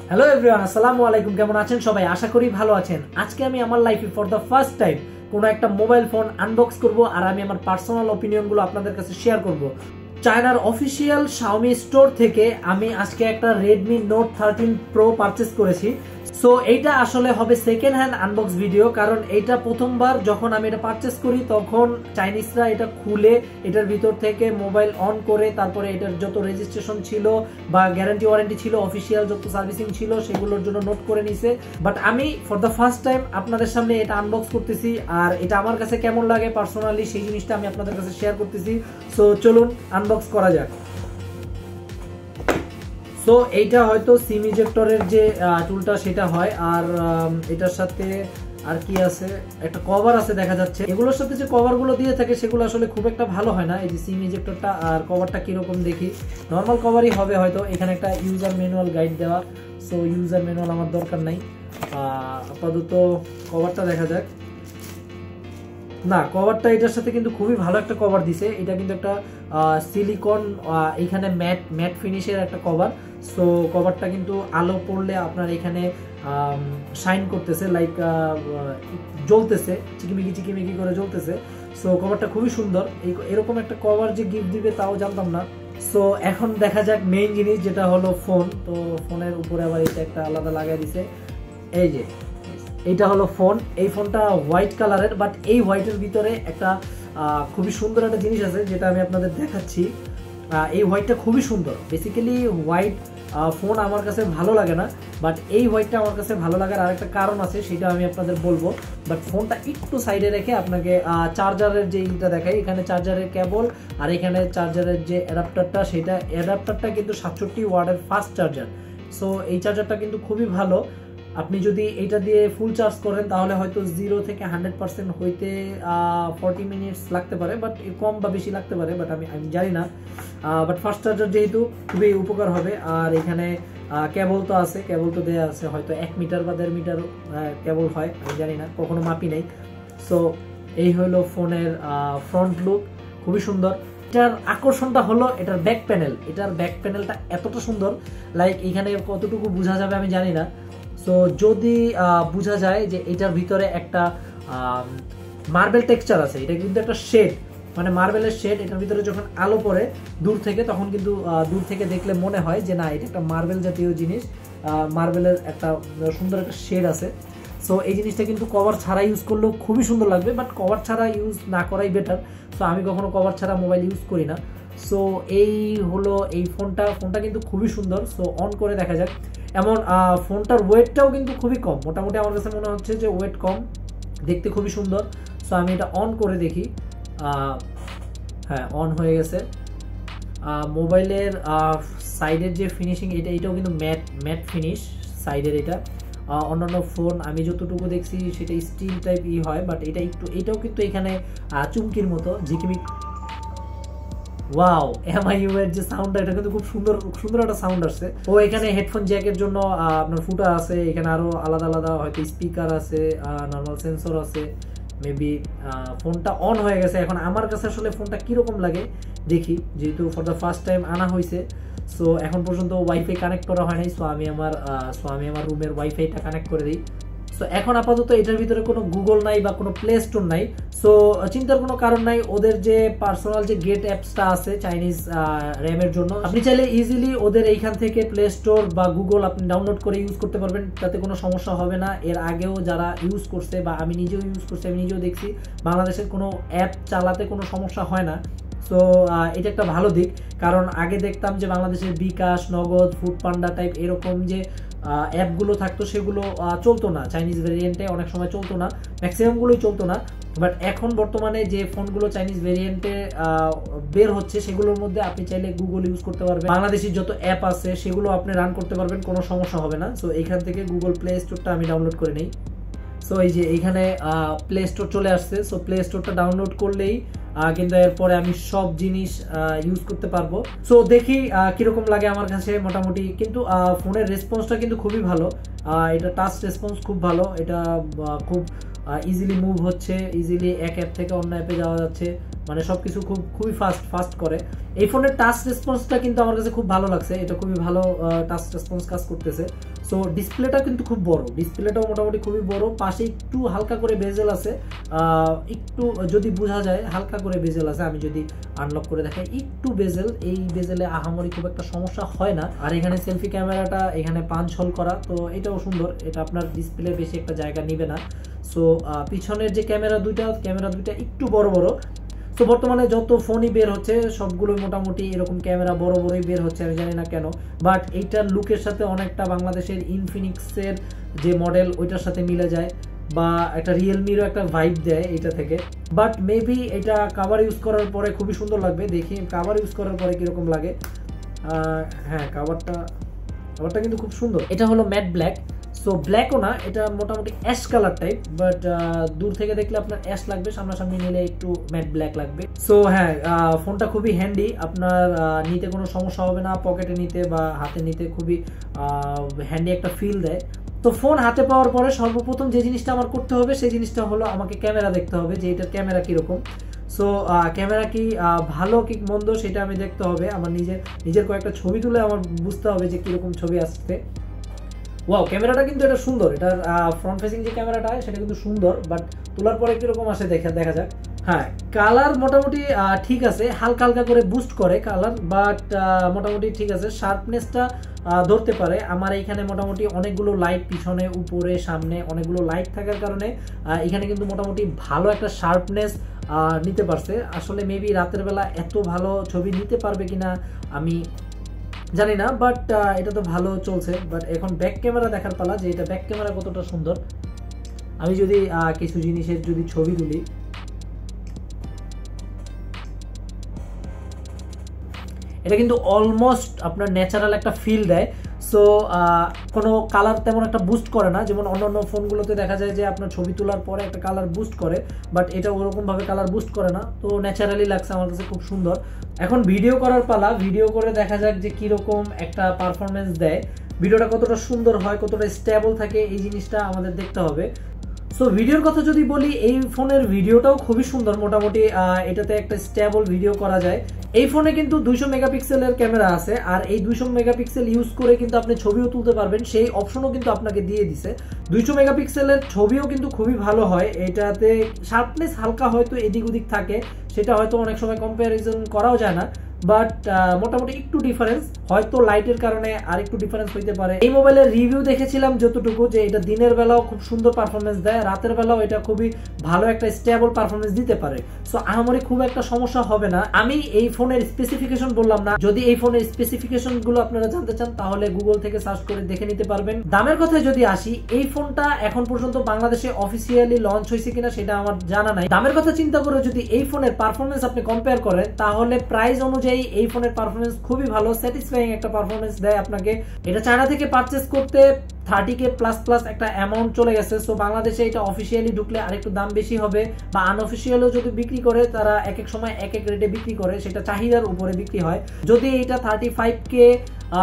Hello everyone, আসসালামু আলাইকুম। কেমন আছেন সবাই? আশা করি ভালো আছেন। আজকে আমি আমার লাইফে ফর দ্য ফার্স্ট টাইম কোনো একটা মোবাইল ফোন আনবক্স করব আর আমি আমার পার্সোনাল অপিনিয়নগুলো আপনাদের কাছে শেয়ার করব। চায়নার অফিসিয়াল শাওমি স্টোর থেকে আমি আজকে একটা Redmi Note 13 Pro পারচেজ করেছি। সো এইটা আসলে হবে সেকেন্ড হ্যান্ড আনবক্স ভিডিও, কারণ এইটা প্রথমবার যখন আমি এটা পারচেজ করি তখন চাইনিজরা এটা খুলে এটার ভিতর থেকে মোবাইল অন করে তারপরে এটার যত রেজিস্ট্রেশন ছিল বা গ্যারান্টি ওয়ারেন্টি ছিল, অফিসিয়াল যত সার্ভিসিং ছিল সেগুলোর জন্য নোট করে নিছে। বাট আমি ফর দ্য ফার্স্ট টাইম আপনাদের সামনে এটা আনবক্স করতেছি আর এটা আমার কাছে কেমন লাগে পার্সোনালি সেই জিনিসটা আমি আপনাদের কাছে শেয়ার করতেছি। সো চলুন আনবক্স করা যাক। সো এইটা হয়তো সিম ইজেক্টরের যে টুলটা সেটা হয়, আর এটার সাথে আর কি আছে, একটা কভার আছে দেখা যাচ্ছে। এগুলোর সাথে যে কভারগুলো দিয়ে থাকে সেগুলো আসলে খুব একটা ভালো হয় না। এই যে সিম ইজেক্টরটা আর কভারটা কিরকম দেখি, নর্মাল কভারই হবে হয়তো। এখানে একটা ইউজার ম্যানুয়াল গাইড দেওয়া, সো ইউজার ম্যানুয়াল আমার দরকার নাই। আপাতত কভারটা দেখা যাক। না, কভারটা এটার সাথে কিন্তু খুবই ভালো একটা কভার দিছে। এটা কিন্তু একটা সিলিকন, এখানে ম্যাট ফিনিশের একটা কভার। সো কভারটা কিন্তু আলো পড়লে আপনার এখানে শাইন করতেছে, লাইক জ্বলতেছে, চিকিমিকি করে জ্বলতেছে। সো কভারটা খুবই সুন্দর। এরকম একটা কভার যে গিফট দিবে তাও জানতাম না। সো এখন দেখা যাক মেইন জিনিস, যেটা হলো ফোন। তো ফোনের উপরে আবার এটা একটা আলাদা লাগাই দিছে। এই যে এইটা হলো ফোন। এই ফোনটা হোয়াইট কালারের, বাট এই হোয়াইটের ভিতরে একটা খুবই সুন্দর একটা জিনিস আছে যেটা আমি আপনাদের দেখাচ্ছি। এই হোয়াইটটা খুবই সুন্দর। বেসিক্যালি হোয়াইট ফোন আমার কাছে ভালো লাগে না, বাট এই হোয়াইটটা আমার কাছে ভালো লাগার আরেকটা কারণ আছে, সেটা আমি আপনাদের বলবো। বাট ফোনটা একটু সাইডে রেখে আপনাকে চার্জারের যে ইটা দেখাই। এখানে চার্জারের কেবল আর এখানে চার্জারের যে অ্যাডাপ্টারটা, সেটা অ্যাডাপ্টারটা কিন্তু 67 ওয়াটের ফাস্ট চার্জার। সো এই চার্জারটা কিন্তু খুবই ভালো। আপনি যদি এটা দিয়ে ফুল চার্জ করেন তাহলে হয়তো 0 থেকে 100% হইতে 40 মিনিটস লাগতে পারে, বাট কম বা বেশি লাগতে পারে, বাট আমি জানি না। বাট ফাস্ট চার্জার যেহেতু খুবই উপকার হবে। আর এখানে কেবল তো আছে, কেবল তো দেওয়া আছে, হয়তো 1 মিটার বা 1.5 মিটার কেবল হয়, আমি জানি না, কখনো মাপি নেই। সো এই হলো ফোনের ফ্রন্ট লুক, খুবই সুন্দর। এটার আকর্ষণটা হলো এটার ব্যাক প্যানেল। এটার ব্যাক প্যানেলটা এতটা সুন্দর, লাইক এখানে কতটুকু বোঝা যাবে আমি জানি না। সো যদি বোঝা যায় যে এটার ভিতরে একটা মার্বেল টেক্সচার আছে, এটা কিন্তু একটা শেড, মানে মার্বেলের শেড। এটার ভিতরে যখন আলো পড়ে দূর থেকে, তখন কিন্তু দূর থেকে দেখলে মনে হয় যে না, এটা একটা মার্বেল জাতীয় জিনিস, মার্বেলের একটা সুন্দর একটা শেড আছে। সো এই জিনিসটা কিন্তু কভার ছাড়া ইউজ করলেও খুবই সুন্দর লাগবে, বাট কভার ছাড়া ইউজ না করাই বেটার। সো আমি কখনো কভার ছাড়া মোবাইল ইউজ করি না। সো এই হলো এই ফোনটা কিন্তু খুবই সুন্দর। সো অন করে দেখা যাক। এমন ফোনটার ওয়েটটাও কিন্তু খুবই কম, মোটামুটি আমার কাছে মনে হচ্ছে যে ওয়েট কম, দেখতে খুবই সুন্দর। সো আমি এটা অন করে দেখি। হ্যাঁ, অন হয়ে গেছে। মোবাইলের সাইডের যে ফিনিশিং, এটাও কিন্তু ম্যাট ফিনিশ সাইডের। এটা অন্যান্য ফোন আমি যতটুকু দেখছি সেটা স্টিল টাইপ হয়, বাট এটাও কিন্তু এখানে চুমকির মতো ঝিকিমিক। ওয়াও, এমআইইউ এর যে সাউন্ডটা, এটা কিন্তু খুব সুন্দর একটা সাউন্ড আসছে। ও এখানে হেডফোন জ্যাকের জন্য আপনার ফুটা আছে, এখানে আরো আলাদা হয়তো স্পিকার আছে, নর্মাল সেন্সর আছে মেবি। ফোনটা অন হয়ে গেছে। এখন আমার কাছে আসলে ফোনটা কিরকম লাগে দেখি, যেহেতু ফর দ্য ফার্স্ট টাইম আনা হয়েছে। সো এখন পর্যন্ত ওয়াইফাই কানেক্ট করা হয় নাই। সো আমি আমার রুমের ওয়াইফাইটা কানেক্ট করে দিই। সো এখন আপাতত এটার ভিতরে কোনো গুগল নাই বা কোনো প্লে স্টোর নাই। সো চিন্তার কোনো কারণ নাই। ওদের যে পার্সোনাল যে গেট অ্যাপসটা আছে চাইনিজ র্যামের জন্য, আপনি চাইলে ইজিলি ওদের এইখান থেকে প্লে স্টোর বা গুগল আপনি ডাউনলোড করে ইউজ করতে পারবেন, তাতে কোনো সমস্যা হবে না। এর আগেও যারা ইউজ করছে বা আমি নিজেও ইউজ করছি, আমি নিজেও দেখছি বাংলাদেশের কোনো অ্যাপ চালাতে কোনো সমস্যা হয় না। সো এটা একটা ভালো দিক, কারণ আগে দেখতাম যে বাংলাদেশের বিকাশ, নগদ, ফুড পান্ডা টাইপ এরকম যে অ্যাপগুলো থাকতো সেগুলো চলতো না, চাইনিজ ভেরিয়েন্টে অনেক সময় চলতো না, ম্যাক্সিমামগুলোই চলতো না। বাট এখন বর্তমানে যে ফোনগুলো চাইনিজ ভেরিয়েন্টে বের হচ্ছে সেগুলোর মধ্যে আপনি চাইলে গুগল ইউজ করতে পারবেন, বাংলাদেশের যত অ্যাপ আছে সেগুলো আপনি রান করতে পারবেন, কোনো সমস্যা হবে না। সো এইখান থেকে গুগল প্লে স্টোরটা আমি ডাউনলোড করে নিই। সো এই যে এইখানে প্লে স্টোর চলে আসছে। সো প্লে স্টোরটা ডাউনলোড করলেই কিন্তু এরপরে আমি সব জিনিস ইউজ করতে পারবো। সো দেখি কিরকম লাগে আমার কাছে। মোটামুটি কিন্তু ফোনের রেসপন্সটা কিন্তু খুবই ভালো। এটা টাচ রেসপন্স খুব ভালো, এটা খুব ইজিলি মুভ হচ্ছে, ইজিলি এক অ্যাপ থেকে অন্য অ্যাপে যাওয়া যাচ্ছে, মানে সবকিছু খুবই ফাস্ট করে। এই ফোনের টাচ রেসপন্সটা কিন্তু আমার কাছে খুব ভালো লাগছে, এটা খুবই ভালো টাচ রেসপন্স কাজ করতেছে। সো ডিসপ্লেটা কিন্তু খুব বড়, ডিসপ্লেটাও মোটামুটি খুবই বড়, পাশে একটু হালকা করে বেজেল আছে, একটু যদি বোঝা যায় হালকা করে বেজেল আছে। আমি যদি আনলক করে দেখাই, একটু বেজেল, এই বেজেলে আহামরি খুব একটা সমস্যা হয় না। আর এখানে সেলফি ক্যামেরাটা এখানে পাঁচ হোল করা, তো এটাও সুন্দর, এটা আপনার ডিসপ্লে বেশি একটা জায়গা নিবে না। সো পিছনের যে ক্যামেরা দুইটা একটু বড়। তো বর্তমানে যত ফোনই বের হচ্ছে সবগুলো মোটামুটি এরকম ক্যামেরা বড়ই বের হচ্ছে, আমি জানি না কেন, বাট এইটার লুকের সাথে অনেকটা বাংলাদেশের ইনফিনিক্সের যে মডেল ওইটার সাথে মিলে যায়, বা একটা রিয়েলমিরও একটা ভাইব দেয় এটা থেকে। বাট মেবি এটা কাভার ইউজ করার পরে খুবই সুন্দর লাগবে, দেখি কাভার ইউজ করার পরে কিরকম লাগে। হ্যাঁ, কাভারটা কিন্তু খুব সুন্দর। এটা হলো ম্যাট ব্ল্যাক, সো ব্ল্যাকও না, এটা মোটামুটি অ্যাশ কালার টাইপ, বাট দূর থেকে দেখলে আপনার অ্যাশ লাগবে, সামনাসামনি নিলে একটু ম্যাট ব্ল্যাক লাগবে। সো হ্যাঁ, ফোনটা খুবই হ্যান্ডি, আপনার নিতে কোনো সমস্যা হবে না, পকেটে নিতে বা হাতে নিতে খুবই হ্যান্ডি একটা ফিল দেয়। তো ফোন হাতে পাওয়ার পরে সর্বপ্রথম যে জিনিসটা আমার করতে হবে সেই জিনিসটা হলো আমাকে ক্যামেরা দেখতে হবে, যে এটার ক্যামেরা কিরকম। সো ক্যামেরা কি ভালো কি মন্দ সেটা আমি দেখতে হবে, আমার নিজের কয়েকটা ছবি তুলে আমার বুঝতে হবে যে কিরকম ছবি আসছে। ওয়াও, ক্যামেরাটা কিন্তু এটা সুন্দর, এটার ফ্রন্ট ফেসিং যে ক্যামেরাটা সেটা কিন্তু সুন্দর, বাট তোলার পরে কিরকম আসে দেখা যাক। হ্যাঁ, কালার মোটামুটি ঠিক আছে, হালকা করে বুস্ট করে কালার, বাট মোটামুটি ঠিক আছে, শার্পনেসটা ধরতে পারে। আমার এইখানে মোটামুটি অনেকগুলো লাইট, পিছনে উপরে সামনে অনেকগুলো লাইট থাকার কারণে এখানে কিন্তু মোটামুটি ভালো একটা শার্পনেস নিতে পারছে। আসলে মেবি রাতের বেলা এত ভালো ছবি নিতে পারবে কিনা আমি জানি না, বাট এটা তো ভালো চলছে। বাট এখন ব্যাক ক্যামেরা দেখার পালা, যে এটা ব্যাক ক্যামেরা কতটা সুন্দর। আমি যদি কিছু জিনিসের যদি ছবি তুলি, এটা কিন্তু অলমোস্ট আপনার ন্যাচারাল একটা ফিল দেয়। সো কোনো কালার তেমন একটা বুস্ট করে না, যেমন অন্যান্য ফোনগুলোতে দেখা যায় যে আপনার ছবি তোলার পরে একটা কালার বুস্ট করে, বাট এটা ওরকমভাবে কালার বুস্ট করে না, তো ন্যাচারালি লাগছে আমার কাছে, খুব সুন্দর। এখন ভিডিও করার পালা, ভিডিও করে দেখা যাক যে কীরকম একটা পারফরমেন্স দেয়, ভিডিওটা কতটা সুন্দর হয়, কতটা স্টেবল থাকে, এই জিনিসটা আমাদের দেখতে হবে। সো ভিডিওর কথা যদি বলি, এই ফোনের ভিডিওটাও খুবই সুন্দর, মোটামুটি এটাতে একটা স্টেবল ভিডিও করা যায়। এই ফোনে কিন্তু 200 মেগাপিক্সেলের ক্যামেরা আছে, আর এই 200 মেগাপিক্সেল ইউজ করে কিন্তু আপনি ছবিও তুলতে পারবেন, সেই অপশনও কিন্তু আপনাকে দিয়ে দিছে। 200 মেগাপিক্সেলের ছবিও কিন্তু খুবই ভালো হয়, এটাতে শার্পনেস হালকা হয়তো এদিক ওদিক থাকে, সেটা হয়তো অনেক সময় কম্প্যারিজন করাও যায় না, বাট মোটামুটি একটু ডিফারেন্স, হয়তো লাইটের কারণে আর একটু ডিফারেন্স হইতে পারে। এই মোবাইলের রিভিউ দেখেছিলাম যতটুকু, যে এটা দিনের বেলাও খুব সুন্দর পারফরমেন্স দেয়, রাতের বেলাও এটা খুবই ভালো একটা স্টেবল পারফরমেন্স দিতে পারে। সো আমারই খুব একটা সমস্যা হবে না। আমি এই ফোনের স্পেসিফিকেশন বললাম না, যদি এই ফোনের স্পেসিফিকেশন গুলো আপনারা জানতে চান তাহলে গুগল থেকে সার্চ করে দেখে নিতে পারবেন। দামের কথায় যদি আসি, এই ফোনটা এখন পর্যন্ত বাংলাদেশে অফিসিয়ালি লঞ্চ হয়েছে কিনা সেটা আমার জানা নাই। দামের কথা চিন্তা করে যদি এই ফোনের পারফরমেন্স আপনি কম্পেয়ার করেন, তাহলে প্রাইস অনুযায়ী এই ফোনের পারফরমেন্স খুবই ভালো, স্যাটিসফাইং একটা পারফরমেন্স দেয় আপনাকে। এটা চায়না থেকে পারচেজ করতে 30K প্লাস একটা অ্যামাউন্ট চলে গেছে। সো বাংলাদেশে এটা অফিসিয়ালি ঢুকলে আরেকটু দাম বেশি হবে, বা আনঅফিসিয়ালও যদি বিক্রি করে, তারা এক এক সময় এক এক রেটে বিক্রি করে, সেটা চাহিদার উপরে বিক্রি হয়। যদি এটা 35K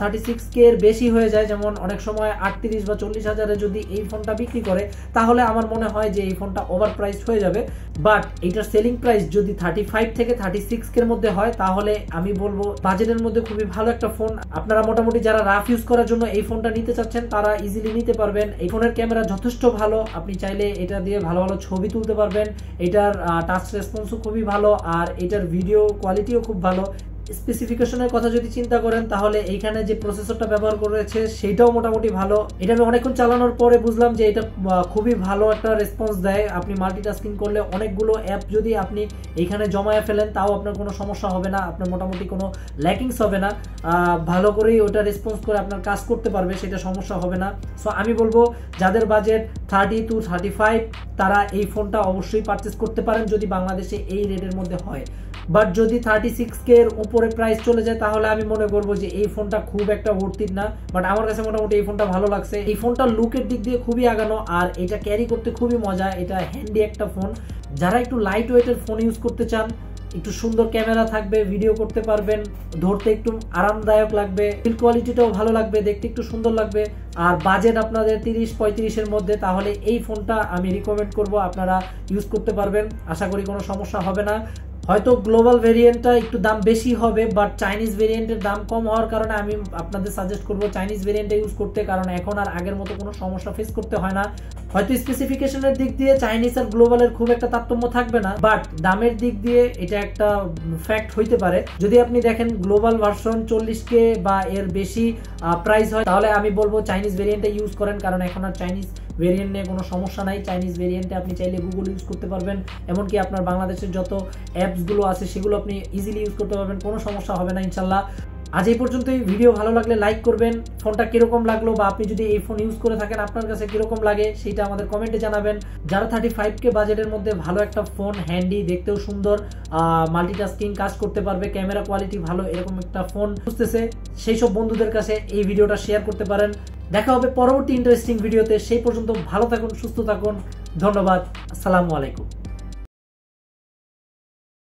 36K এর বেশি হয়ে যায়, যেমন অনেক সময় 38 বা 40 হাজারে যদি এই ফোনটা বিক্রি করে, তাহলে আমার মনে হয় যে এই ফোনটা ওভার প্রাইস হয়ে যাবে। বাট এটার সেলিং প্রাইস যদি 35 থেকে 36K এর মধ্যে হয়, তাহলে আমি বলবো বাজেটের মধ্যে খুবই ভালো একটা ফোন। আপনারা মোটামুটি যারা রাফ ইউজ করার জন্য এই ফোনটা নিতে চাচ্ছেন, তারা ইজিলি নিতে পারবেন। এই ফোনের ক্যামেরা যথেষ্ট ভালো, আপনি চাইলে এটা দিয়ে ভালো ছবি তুলতে পারবেন। এটার টাচ রেসপন্সও খুবই ভালো, আর এটার ভিডিও কোয়ালিটিও খুব ভালো। স্পেসিফিকেশনের কথা যদি চিন্তা করেন, তাহলে এইখানে যে প্রসেসরটা ব্যবহার করেছে সেটাও মোটামুটি ভালো। এটা আমি অনেকক্ষণ চালানোর পরে বুঝলাম যে এটা খুবই ভালো একটা রেসপন্স দেয়। আপনি মাল্টিটাস্কিং করলে অনেকগুলো অ্যাপ যদি আপনি এইখানে জমায়ে ফেলেন, তাও আপনার কোনো সমস্যা হবে না, আপনার মোটামুটি কোনো ল্যাকিংস হবে না, ভালো করেই ওটা রেসপন্স করে আপনার কাজ করতে পারবে, সেটা সমস্যা হবে না। সো আমি বলবো যাদের বাজেট 30 to 35, তারা এই ফোনটা অবশ্যই পারচেস করতে পারেন যদি বাংলাদেশে এই রেটের মধ্যে হয়। বাট যদি 36K এর উপরে প্রাইস চলে যায়, তাহলে আমি মনে করবো যে এই ফোনটা খুব একটা ভর্তির না। বাট আমার কাছে মোটামুটি এই ফোনটা ভালো লাগছে। এই ফোনটা লুকের দিক দিয়ে খুবই আগানো, আর এটা ক্যারি করতে খুবই মজা, এটা হ্যান্ডি একটা ফোন। যারা একটু লাইট ওয়েটের ফোন ইউজ করতে চান, একটু সুন্দর ক্যামেরা থাকবে, ভিডিও করতে পারবেন, ধরতে একটু আরামদায়ক লাগবে, বিল্ড কোয়ালিটিটাও ভালো লাগবে, দেখতে একটু সুন্দর লাগবে, আর বাজেট আপনাদের 30-35 মধ্যে, তাহলে এই ফোনটা আমি রিকমেন্ড করব, আপনারা ইউজ করতে পারবেন। আশা করি কোনো সমস্যা হবে না। হয়তো গ্লোবাল ভেরিয়েন্টটা একটু দাম বেশি হবে, বাট চাইনিজ ভেরিয়েন্টের দাম কম হওয়ার কারণে আমি আপনাদের সাজেস্ট করব চাইনিজ ভেরিয়েন্টটা ইউজ করতে, কারণ এখন আর আগের মতো কোনো সমস্যা ফেস করতে হয় না। হয়তো স্পেসিফিকেশনের দিক দিয়ে চাইনিজ আর গ্লোবালের খুব একটা তারতম্য থাকবে না, বাট দামের দিক দিয়ে এটা একটা ফ্যাক্ট হইতে পারে। যদি আপনি দেখেন গ্লোবাল ভার্সন 40K বা এর বেশি প্রাইস হয়, তাহলে আমি বলবো চাইনিজ ভেরিয়েন্টটা ইউজ করেন, কারণ এখন আর চাইনিজ ভেরিয়েন্ট নিয়ে কোনো সমস্যা নাই। চাইনিজ ভেরিয়েন্টে আপনি চাইলে গুগল ইউজ করতে পারবেন, এমনকি আপনার বাংলাদেশের যত অ্যাপসগুলো আছে সেগুলো আপনি ইজিলি ইউজ করতে পারবেন, কোনো সমস্যা হবে না ইনশাল্লাহ। আজ এই পর্যন্তই। ভিডিও ভালো লাগলে লাইক করবেন, ফোনটা কিরকম লাগলো বা আপনি যদি এই ফোন ইউজ করে থাকেন আপনার কাছে কিরকম লাগে সেটা আমাদের কমেন্টে জানাবেন। যারা 35K বাজেটের মধ্যে ভালো একটা ফোন, হ্যান্ডি, দেখতেও সুন্দর, মাল্টিটাস্কিং কাজ করতে পারবে, ক্যামেরা কোয়ালিটি ভালো, এরকম একটা ফোন খুঁজতেছে, সেই সব বন্ধুদের কাছে এই ভিডিওটা শেয়ার করতে পারেন। দেখা হবে পরবর্তী ইন্টারেস্টিং ভিডিওতে। সেই পর্যন্ত ভালো থাকুন, সুস্থ থাকুন। ধন্যবাদ। আসসালামু আলাইকুম।